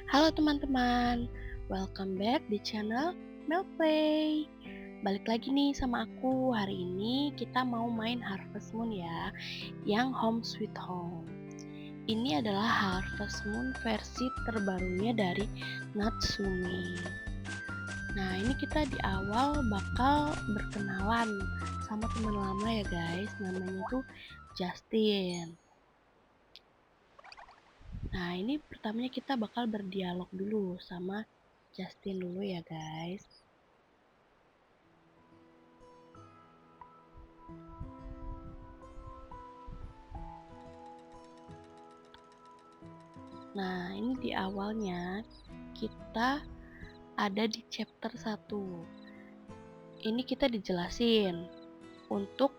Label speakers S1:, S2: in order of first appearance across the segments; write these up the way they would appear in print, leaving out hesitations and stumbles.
S1: Halo teman-teman, welcome back di channel Melplay. Balik lagi nih sama aku. Hari ini kita mau main Harvest Moon ya, yang Home Sweet Home. Ini adalah Harvest Moon versi terbarunya dari Natsumi. Nah, ini kita di awal bakal berkenalan sama teman lama ya guys. Namanya tuh Justin. Nah, ini pertamanya kita bakal berdialog dulu sama Justin dulu ya guys. Nah, ini di awalnya kita ada di chapter 1. Ini kita dijelasin untuk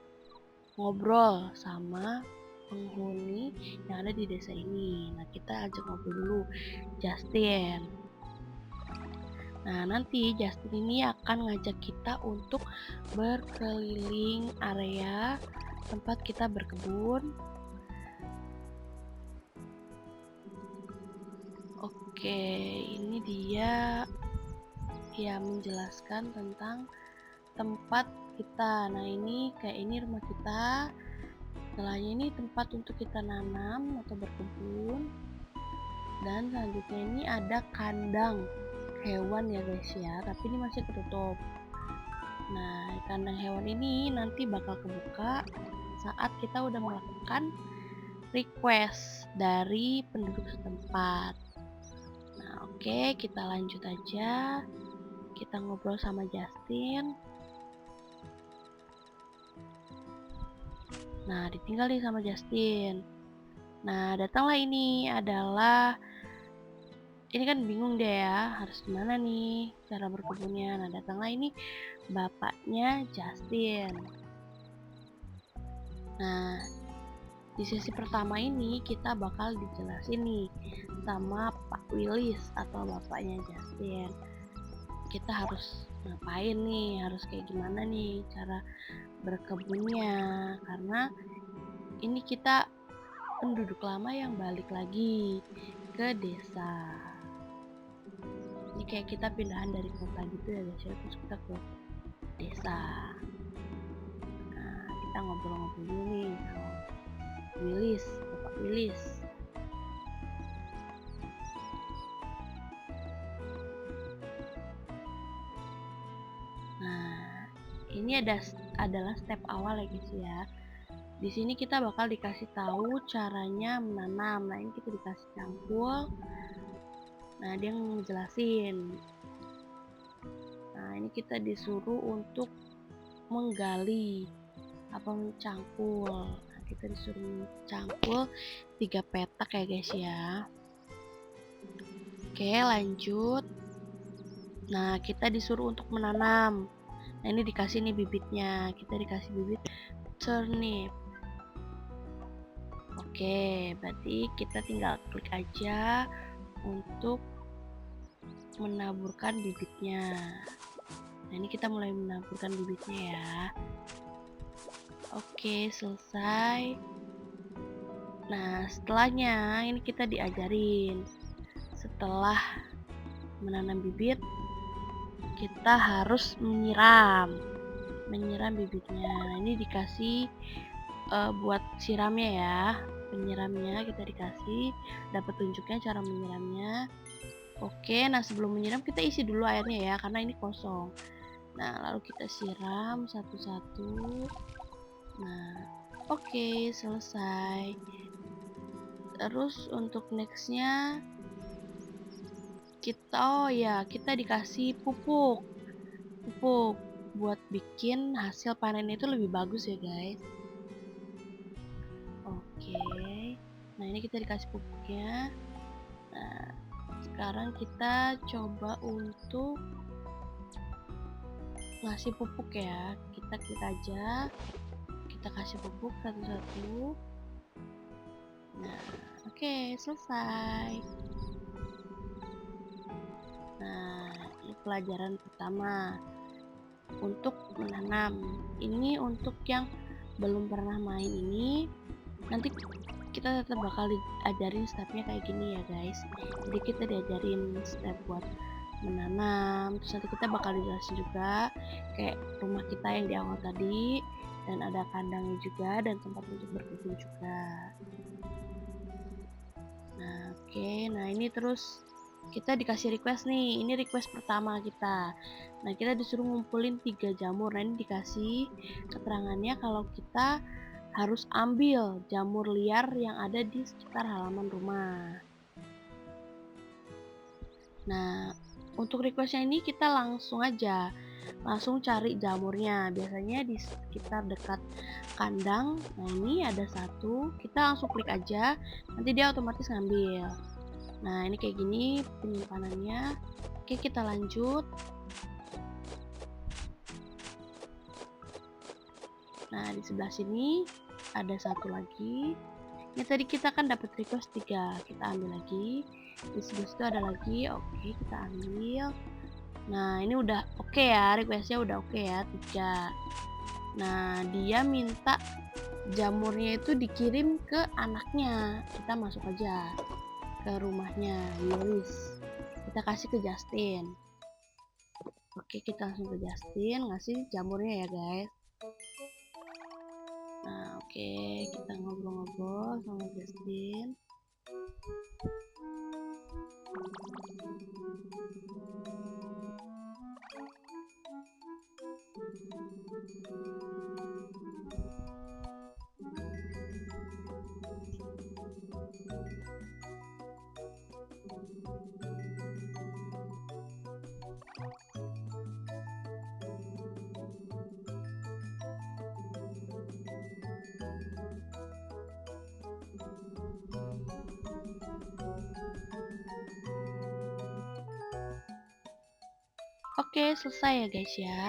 S1: ngobrol sama penghuni yang ada di desa ini. Nah, kita ajak ngobrol dulu Justin. Nah, nanti Justin ini akan ngajak kita untuk berkeliling area tempat kita berkebun. Oke, ini dia yang menjelaskan tentang tempat kita. Nah, ini kayak ini rumah kita. Setelahnya ini tempat untuk kita nanam atau berkebun. Dan selanjutnya ini ada kandang hewan ya guys ya, tapi ini masih tertutup. Nah, kandang hewan ini nanti bakal kebuka saat kita udah melakukan request dari penduduk setempat. Nah, oke, kita lanjut aja. Kita ngobrol sama Justin. Nah, ditinggal nih sama Justin. Nah, datanglah ini kan bingung deh ya, harus gimana nih cara berkebunnya. Nah, datanglah ini bapaknya Justin. Nah, di sesi pertama ini kita bakal dijelasin nih sama Pak Willis atau bapaknya Justin. Kita harus ngapain nih, harus kayak gimana nih cara berkebunnya, karena ini kita penduduk lama yang balik lagi ke desa. Ini kayak kita pindahan dari kota gitu ya guys ya, terus kita ke desa. Nah, kita ngobrol-ngobrol dulu nih sama Willis, Bapak Willis. Nah, ini adalah step awal ya guys ya. Di sini kita bakal dikasih tahu caranya menanam. Nah, ini kita dikasih cangkul. Nah, dia ngejelasin. Nah, ini kita disuruh untuk menggali apa mencangkul. Nah, kita disuruh mencangkul 3 petak ya guys ya. Oke, lanjut. Nah, kita disuruh untuk menanam. Nah, ini dikasih nih bibitnya. Kita dikasih bibit turnip. Oke, berarti kita tinggal klik aja untuk menaburkan bibitnya. Nah, ini kita mulai menaburkan bibitnya ya. Oke, selesai. Nah, setelahnya ini kita diajarin. Setelah menanam bibit, kita harus menyiram bibitnya. Nah, ini dikasih buat siramnya ya. Penyiramnya kita dikasih, dapat tunjuknya cara menyiramnya. Oke, nah sebelum menyiram kita isi dulu airnya ya, karena ini kosong. Nah, lalu kita siram satu-satu. Nah, oke, selesai. Terus untuk nextnya kita dikasih pupuk buat bikin hasil panen itu lebih bagus ya guys. Oke, nah ini kita dikasih pupuknya. Nah, sekarang kita coba untuk ngasih pupuk ya. Kita klik aja, kita kasih pupuk satu-satu. Nah, oke, selesai. Nah, ini pelajaran pertama untuk menanam. Ini untuk yang belum pernah main ini, nanti kita tetap bakal diajarin stepnya kayak gini ya guys. Jadi kita diajarin step buat menanam, terus nanti kita bakal dijelasin juga kayak rumah kita yang di awal tadi, dan ada kandangnya juga dan tempat untuk berkebun juga. Nah oke, nah ini terus kita dikasih request nih, ini request pertama kita. Nah kita disuruh ngumpulin 3 jamur. Nah ini dikasih keterangannya kalau kita harus ambil jamur liar yang ada di sekitar halaman rumah. Nah untuk requestnya ini kita langsung aja cari jamurnya, biasanya di sekitar dekat kandang. Nah ini ada satu, kita langsung klik aja, nanti dia otomatis ngambil. Nah ini kayak gini penyimpanannya. Oke kita lanjut. Nah di sebelah sini ada satu lagi. Ini tadi kita kan dapat request 3, kita ambil lagi. Di sebelah situ ada lagi, oke kita ambil. Nah ini udah oke ya, requestnya udah oke ya 3. Nah dia minta jamurnya itu dikirim ke anaknya. Kita masuk aja ke rumahnya Willis, kita kasih ke Justin. Oke kita langsung ke Justin ngasih jamurnya ya guys. Nah oke kita ngobrol-ngobrol sama Justin. Oke selesai ya guys ya.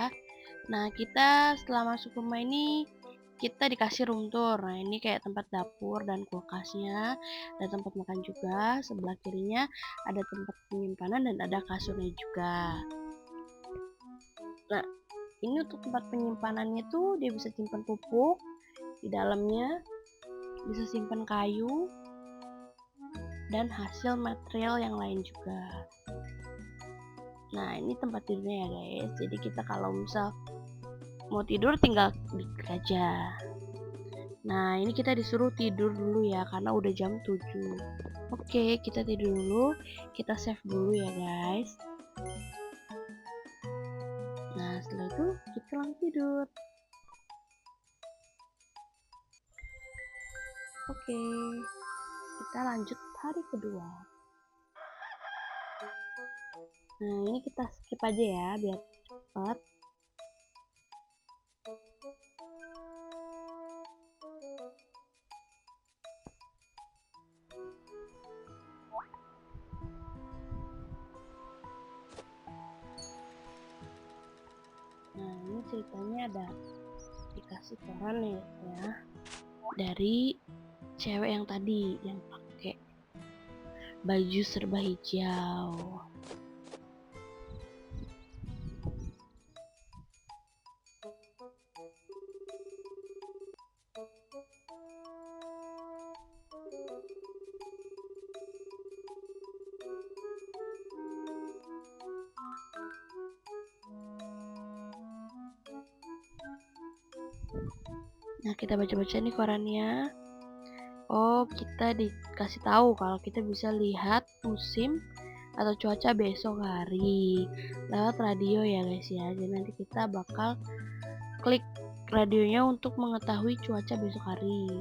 S1: Nah kita setelah masuk rumah ini kita dikasih room tour. Nah ini kayak tempat dapur dan kulkasnya, ada tempat makan juga. Sebelah kirinya ada tempat penyimpanan dan ada kasurnya juga. Nah ini untuk tempat penyimpanannya tuh dia bisa simpan pupuk di dalamnya, bisa simpan kayu dan hasil material yang lain juga. Nah ini tempat tidurnya ya guys, jadi kita kalau misal mau tidur tinggal klik aja. Nah ini kita disuruh tidur dulu ya karena udah jam 7. Oke kita tidur dulu, kita save dulu ya guys. Nah setelah itu kita langsung tidur. Oke kita lanjut hari kedua. Nah ini kita skip aja ya biar cepat. Nah ini ceritanya ada dikasih koran ya dari cewek yang tadi yang pakai baju serba hijau. Nah kita baca-baca nih korannya. Oh kita dikasih tahu kalau kita bisa lihat musim atau cuaca besok hari lewat radio ya guys ya. Jadi nanti kita bakal klik radionya untuk mengetahui cuaca besok hari.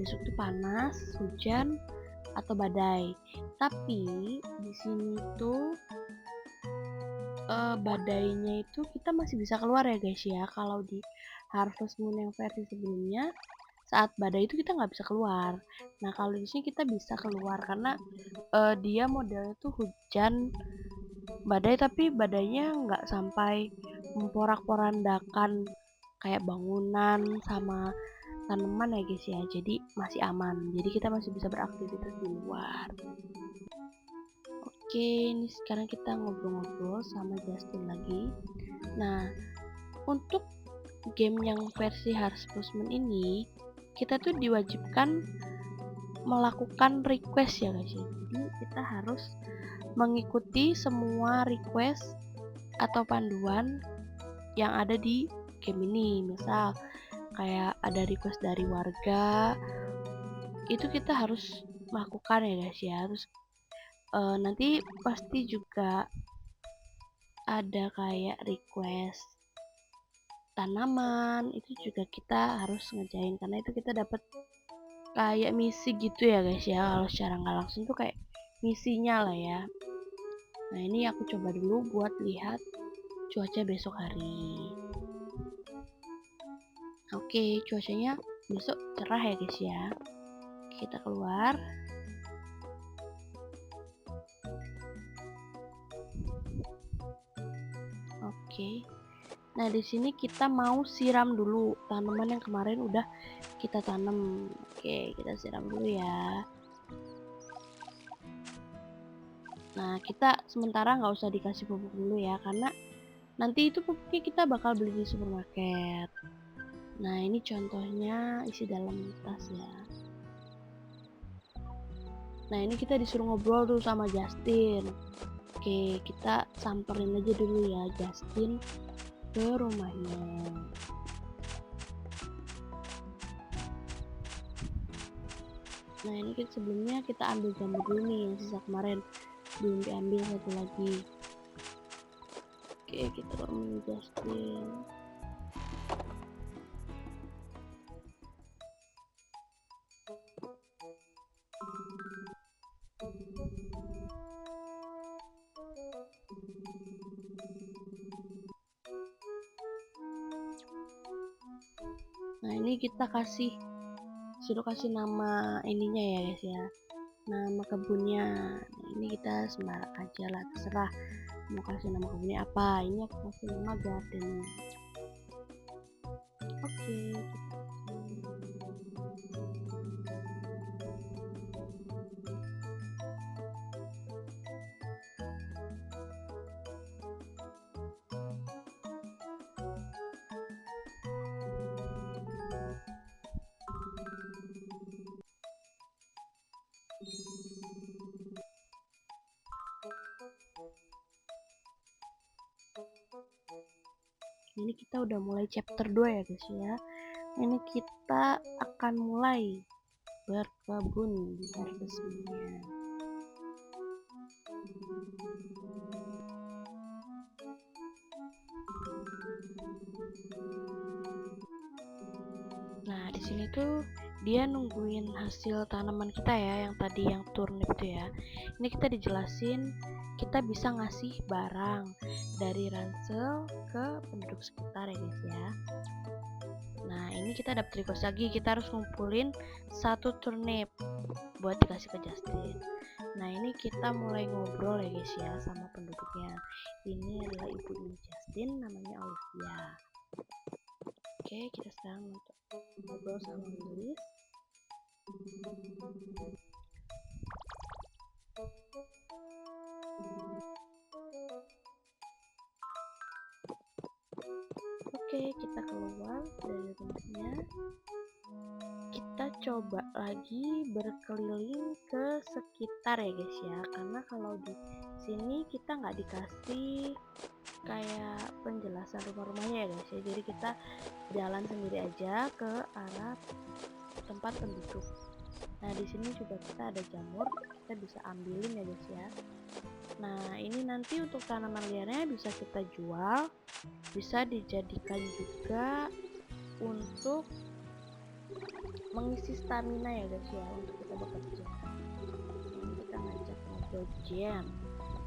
S1: Besok itu panas, hujan, atau badai. Tapi di sini tuh badainya itu kita masih bisa keluar ya guys ya. Kalau di Harvest Moon yang versi sebelumnya saat badai itu kita nggak bisa keluar. Nah kalau di sini kita bisa keluar karena dia modelnya tuh hujan badai, tapi badainya nggak sampai memporak-porandakan kayak bangunan sama tanaman ya guys ya. Jadi masih aman. Jadi kita masih bisa beraktivitas di luar. Oke, ini sekarang kita ngobrol-ngobrol sama Justin lagi. Nah, untuk game yang versi Harvest Moon ini kita tuh diwajibkan melakukan request ya guys ya. Jadi kita harus mengikuti semua request atau panduan yang ada di game ini. Misal kayak ada request dari warga, itu kita harus melakukan ya guys ya. Terus nanti pasti juga ada kayak request tanaman, itu juga kita harus ngerjain karena itu kita dapat kayak misi gitu ya guys ya. Kalau secara nggak langsung tuh kayak misinya lah ya. Nah ini aku coba dulu buat lihat cuaca besok hari. Oke, cuacanya besok cerah ya guys ya. Kita keluar. Oke. Nah, di sini kita mau siram dulu tanaman yang kemarin udah kita tanam. Oke, kita siram dulu ya. Nah, kita sementara nggak usah dikasih pupuk dulu ya, karena nanti itu pupuknya kita bakal beli di supermarket. Nah, ini contohnya isi dalam tas ya. Nah, ini kita disuruh ngobrol dulu sama Justin. Oke, kita samperin aja dulu ya Justin ke rumahnya. Nah, ini kita sebelumnya kita ambil jamur dulu nih yang sisa kemarin, belum diambil satu lagi. Oke, kita ke rumah Justin. Nah, ini kita suruh kasih nama ininya ya guys ya, nama kebunnya. Nah, ini kita sembarang aja lah, terserah mau kasih nama kebunnya apa. Ini aku kasih nama garden. Oke. Ini kita udah mulai chapter 2 ya guys ya. Ini kita akan mulai berkebun di harvestnya. Nah, di sini tuh dia nungguin hasil tanaman kita ya, yang tadi yang turnip itu ya. Ini kita dijelasin kita bisa ngasih barang dari ransel ke penduduk sekitar ya guys ya. Nah, ini kita dapat request lagi, kita harus ngumpulin satu turnip buat dikasih ke Justin. Nah, ini kita mulai ngobrol ya guys ya sama penduduknya. Ini adalah ibunya Justin, namanya Olivia. Oke, kita sekarang untuk ngobrol sama Lilis. Oke, kita keluar dari rumahnya. Kita coba lagi berkeliling ke sekitar ya guys ya, karena kalau di sini kita nggak dikasih kayak penjelasan rumah-rumahnya ya guys ya, jadi kita jalan sendiri aja ke arah tempat penduduk. Nah, di sini juga kita ada jamur, kita bisa ambilin ya guys ya. Nah, ini nanti untuk tanaman liarnya bisa kita jual, bisa dijadikan juga untuk mengisi stamina ya guys ya, untuk kita bekerja. Ini kita ngajak ngobrol Jen.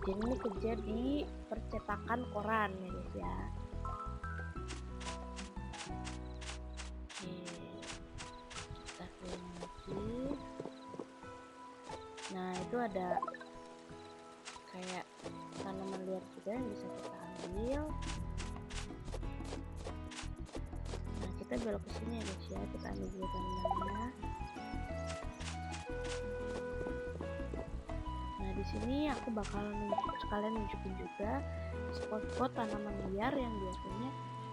S1: Jen ini kerja di percetakan koran ya guys ya. Oke, kita keliling lagi. Nah, itu ada kayak tanaman liar juga yang bisa kita ambil. Nah, kita belok ke sini ya guys ya, kita ambil dulu tanamannya. Nah, di sini aku bakal sekalian nunjukin juga spot-spot tanaman liar yang biasanya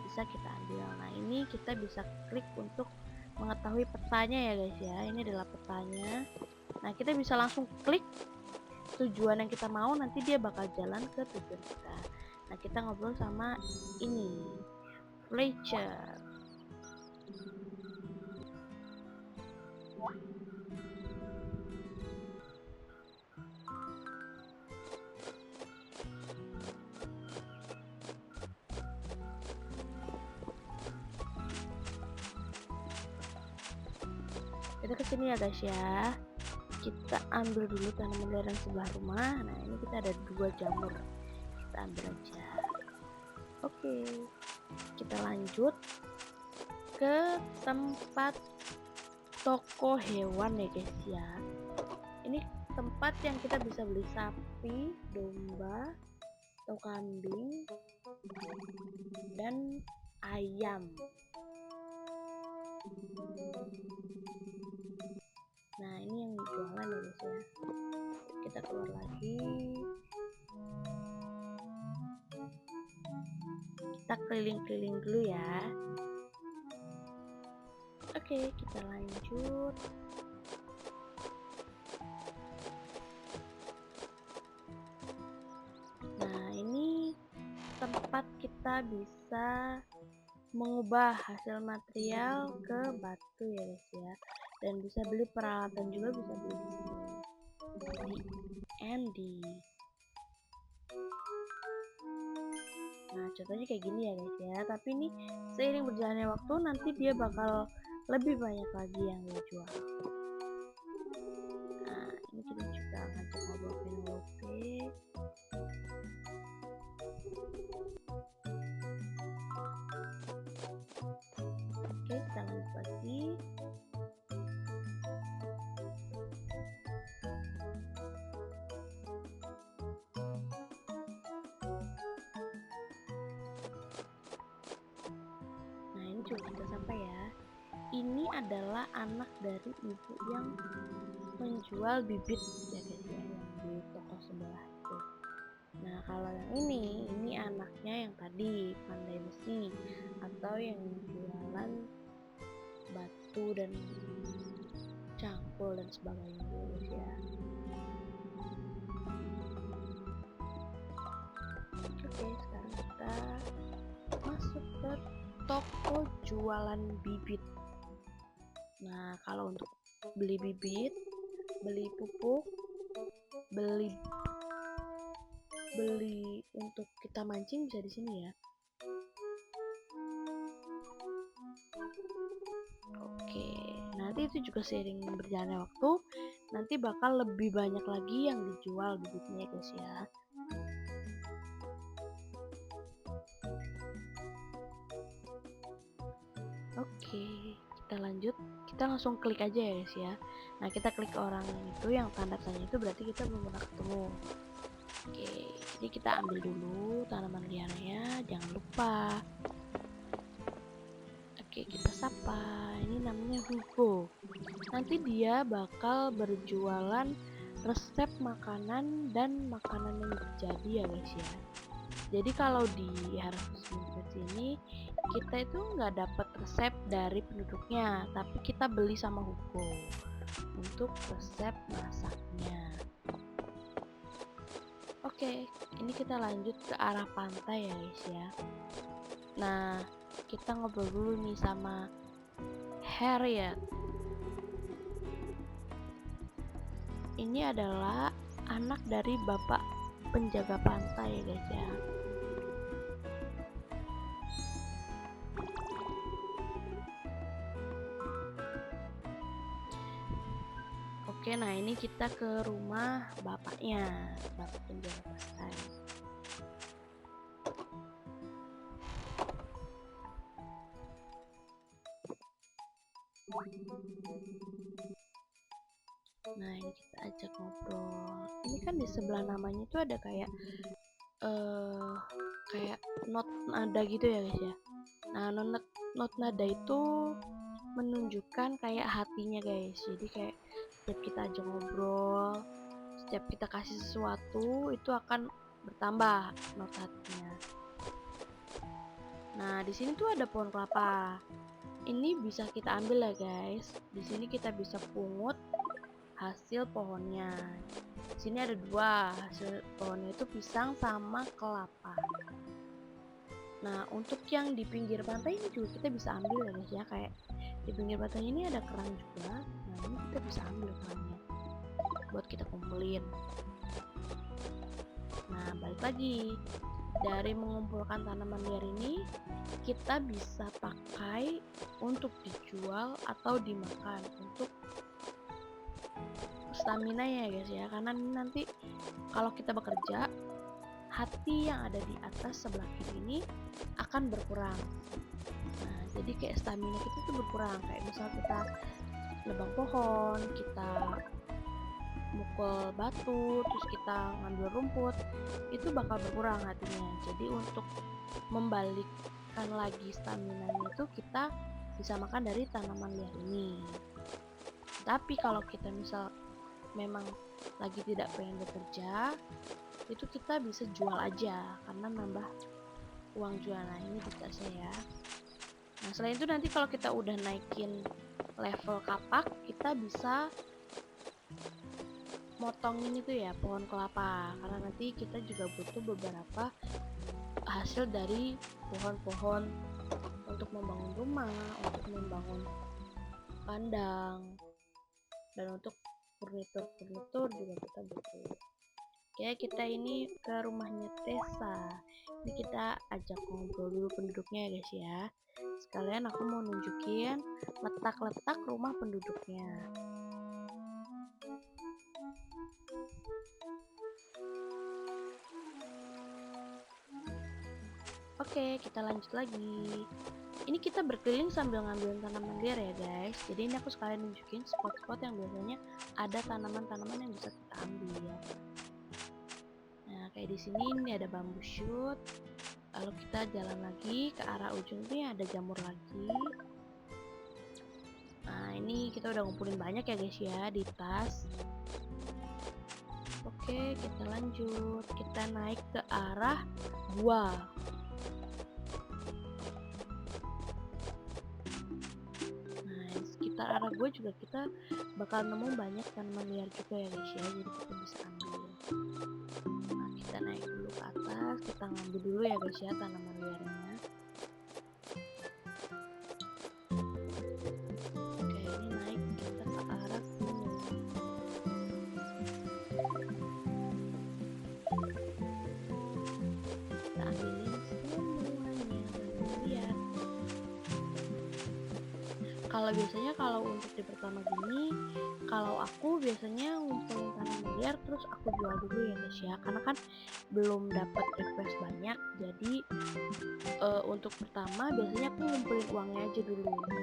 S1: bisa kita ambil. Nah, ini kita bisa klik untuk mengetahui petanya ya guys ya. Ini adalah petanya. Nah, kita bisa langsung klik tujuan yang kita mau, nanti dia bakal jalan ke tujuan kita. Nah, kita ngobrol sama ini Fletcher. Kita kesini ya guys ya. Kita ambil dulu tanaman liar yang sebelah rumah. Nah, ini kita ada 2 jamur, kita ambil aja. Oke, kita lanjut ke tempat toko hewan ya guys ya. Ini tempat yang kita bisa beli sapi, domba, atau kambing, dan ayam. Nah, ini yang jualan ya guys ya. Kita keluar lagi, kita keliling-keliling dulu ya. Oke, kita lanjut. Nah, ini tempat kita bisa mengubah hasil material ke batu ya guys ya, dan bisa beli peralatan juga, bisa beli di sini di Andy. Nah, contohnya kayak gini ya guys ya, tapi ini seiring berjalannya waktu nanti dia bakal lebih banyak lagi yang dijual. Nah, ini kita juga ngajak ngobrol Penelope. Oke, kita lanjut lagi. Nah, ini juga kita sampai ya. Ini adalah anak dari ibu yang menjual bibit ya guys ya, yang di toko sebelah itu. Nah, kalau yang ini anaknya yang tadi pandai besi atau yang jualan batu dan cangkul dan sebagainya guys ya. Oke, sekarang kita masuk ke toko jualan bibit. Nah, kalau untuk beli bibit, beli pupuk, beli untuk kita mancing bisa di sini ya. Oke, nanti itu juga seiring berjalannya waktu nanti bakal lebih banyak lagi yang dijual bibitnya guys ya. Oke, kita lanjut. Kita langsung klik aja ya guys ya. Nah, kita klik orang itu yang tanda tanya itu, berarti kita belum pernah ketemu. Oke, jadi kita ambil dulu tanaman liarnya, jangan lupa. Oke, kita sapa. Ini namanya Hugo. Nanti dia bakal berjualan resep makanan dan makanan yang jadi ya guys ya. Jadi kalau di Harvest Moon ini kita itu nggak dapat resep dari penduduknya, tapi kita beli sama Hugo untuk resep masaknya. Oke, ini kita lanjut ke arah pantai ya guys ya. Nah, kita ngobrol dulu nih sama Harriet. Ini adalah anak dari bapak penjaga pantai ya guys ya. Oke, nah ini kita ke rumah bapaknya, bapak penjaga pantai. Nah, ini kita ajak ngobrol. Ini kan di sebelah namanya itu ada kayak kayak not nada gitu ya guys ya. Nah, not nada itu menunjukkan kayak hatinya guys. Jadi kayak setiap kita ajak ngobrol, setiap kita kasih sesuatu itu akan bertambah not hatinya. Nah, di sini tuh ada pohon kelapa. Ini bisa kita ambil ya guys. Di sini kita bisa pungut hasil pohonnya. Di sini ada dua hasil pohonnya, itu pisang sama kelapa. Nah, untuk yang di pinggir pantai ini juga kita bisa ambil ya guys ya, kayak di pinggir pantai ini ada kerang juga. Nah, ini kita bisa ambil kerangnya buat kita kumpulin. Nah, balik lagi, dari mengumpulkan tanaman liar ini kita bisa pakai untuk dijual atau dimakan untuk stamina ya guys ya, karena nanti kalau kita bekerja, hati yang ada di atas sebelah kiri ini akan berkurang. Nah, jadi kayak stamina kita tuh berkurang, kayak misal kita nebang pohon, kita mukul batu, terus kita ngambil rumput, itu bakal berkurang hatinya. Jadi untuk membalikkan lagi stamina itu kita bisa makan dari tanaman liar ini. Tapi kalau kita misal memang lagi tidak pengen bekerja, itu kita bisa jual aja karena nambah uang jualan. Nah, ini bisa saya. Nah, selain itu nanti kalau kita udah naikin level kapak, kita bisa motongin itu ya pohon kelapa, karena nanti kita juga butuh beberapa hasil dari pohon-pohon untuk membangun rumah, untuk membangun kandang, dan untuk furnitur juga kita butuh. Oke, kita ini ke rumahnya Tessa. Ini kita ajak ngobrol dulu penduduknya ya guys ya. Sekalian aku mau nunjukin letak-letak rumah penduduknya. Oke, kita lanjut lagi. Ini kita berkeliling sambil ngambilin tanaman liar ya guys. Jadi ini aku sekalian nunjukin spot-spot yang biasanya ada tanaman-tanaman yang bisa kita ambil. Nah, kayak di sini ini ada bambu shoot. Lalu kita jalan lagi ke arah ujung ini ada jamur lagi. Nah, ini kita udah ngumpulin banyak ya guys ya di tas. Oke, kita lanjut. Kita naik ke arah gua. Nah, di sekitar arah gua juga kita bakal nemu banyak tanaman liar juga ya guys ya. Jadi kita bisa ambil. Nah, kita naik dulu ke atas. Kita ngambil dulu ya guys ya tanaman liarnya. Oke, ini naik kita ke arah gunung. Kita ambilin semuanya tanaman liar. Kalau biasanya kalau untuk di pertama gini, kalau aku biasanya ngumpulin tanaman liar terus aku jual dulu ya guys ya, karena kan belum dapat request banyak. Jadi untuk pertama biasanya aku ngumpulin uangnya aja dulu gitu,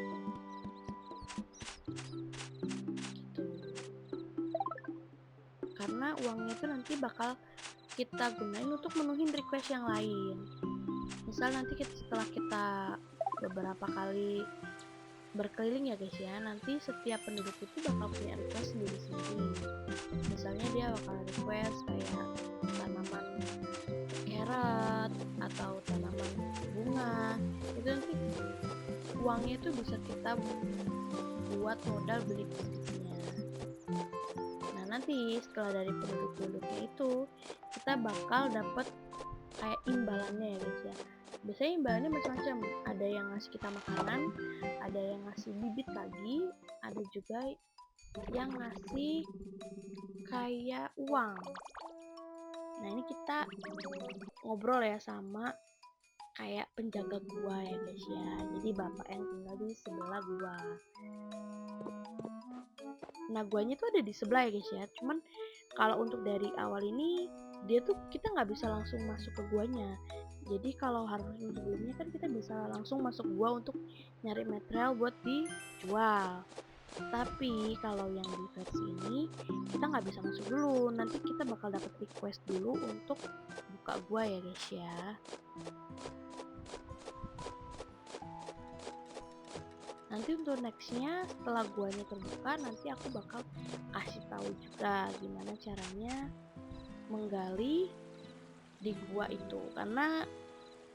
S1: karena uangnya itu nanti bakal kita gunain untuk menuhin request yang lain. Misal nanti setelah kita beberapa kali berkeliling ya guys ya, nanti setiap penduduk itu bakal punya request sendiri-sendiri. Misalnya dia bakal request kayak tanaman carrot atau tanaman bunga, itu nanti uangnya itu bisa kita buat modal beli bibitnya. Nah, nanti setelah dari penduduk-penduduknya itu kita bakal dapat kayak imbalannya ya guys ya. Biasanya imbalannya macam-macam, ada yang ngasih kita makanan, ada yang ngasih bibit lagi, ada juga yang ngasih kayak uang. Nah, ini kita ngobrol ya sama kayak penjaga gua ya guys ya, jadi bapak yang tinggal di sebelah gua. Nah, guanya tuh ada di sebelah ya guys ya, cuman kalau untuk dari awal ini dia tuh kita nggak bisa langsung masuk ke guanya. Jadi kalau harus sebelumnya kan kita bisa langsung masuk gua untuk nyari material buat dijual. Tapi kalau yang di versi ini kita nggak bisa masuk dulu, nanti kita bakal dapat request dulu untuk buka gua ya guys ya. Nanti untuk nextnya setelah guanya terbuka, nanti aku bakal kasih tahu juga gimana caranya menggali di gua itu, karena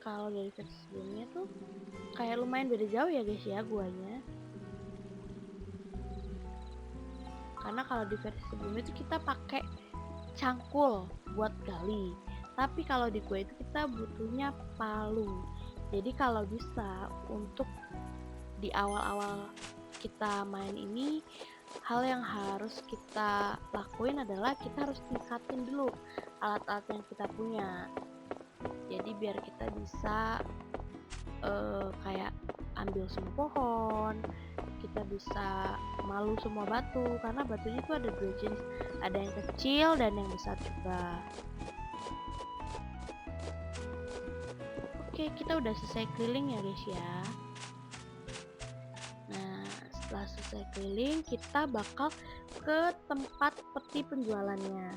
S1: kalau dari versi sebelumnya tuh kayak lumayan beda jauh ya guys ya guanya. Karena kalau di versi sebelumnya itu kita pakai cangkul buat gali. Tapi kalau di kue itu kita butuhnya palu. Jadi kalau bisa untuk di awal-awal kita main ini, hal yang harus kita lakuin adalah kita harus tingkatin dulu alat-alat yang kita punya. Jadi biar kita bisa kayak ambil semua pohon, kita bisa malu semua batu, karena batunya itu ada dua jenis, ada yang kecil dan yang besar juga. Oke, kita udah selesai keliling ya guys ya. Nah, setelah selesai keliling, kita bakal ke tempat peti penjualannya.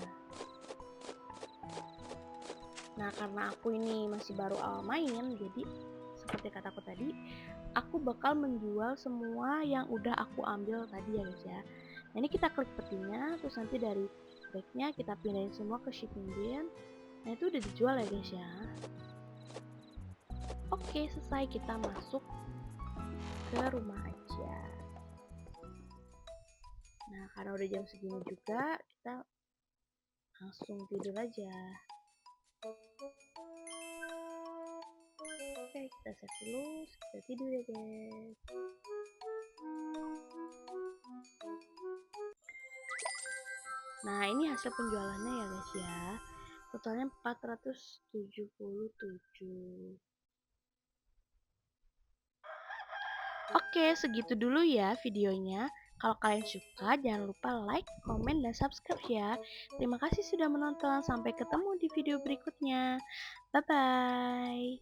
S1: Nah, karena aku ini masih baru awal main, jadi seperti kataku tadi, aku bakal menjual semua yang udah aku ambil tadi ya guys ya. Nah, ini kita klik petinya, terus nanti dari bagnya kita pindahin semua ke shipping bin. Nah, itu udah dijual ya guys ya. Oke, selesai, kita masuk ke rumah aja. Nah, karena udah jam segini juga, kita langsung tidur aja. Oke, kita save dulu, kita tidur ya guys. Nah, ini hasil penjualannya ya guys ya. Totalnya 477. Oke, segitu dulu ya videonya. Kalau kalian suka, jangan lupa like, komen, dan subscribe ya. Terima kasih sudah menonton. Sampai ketemu di video berikutnya. Bye-bye.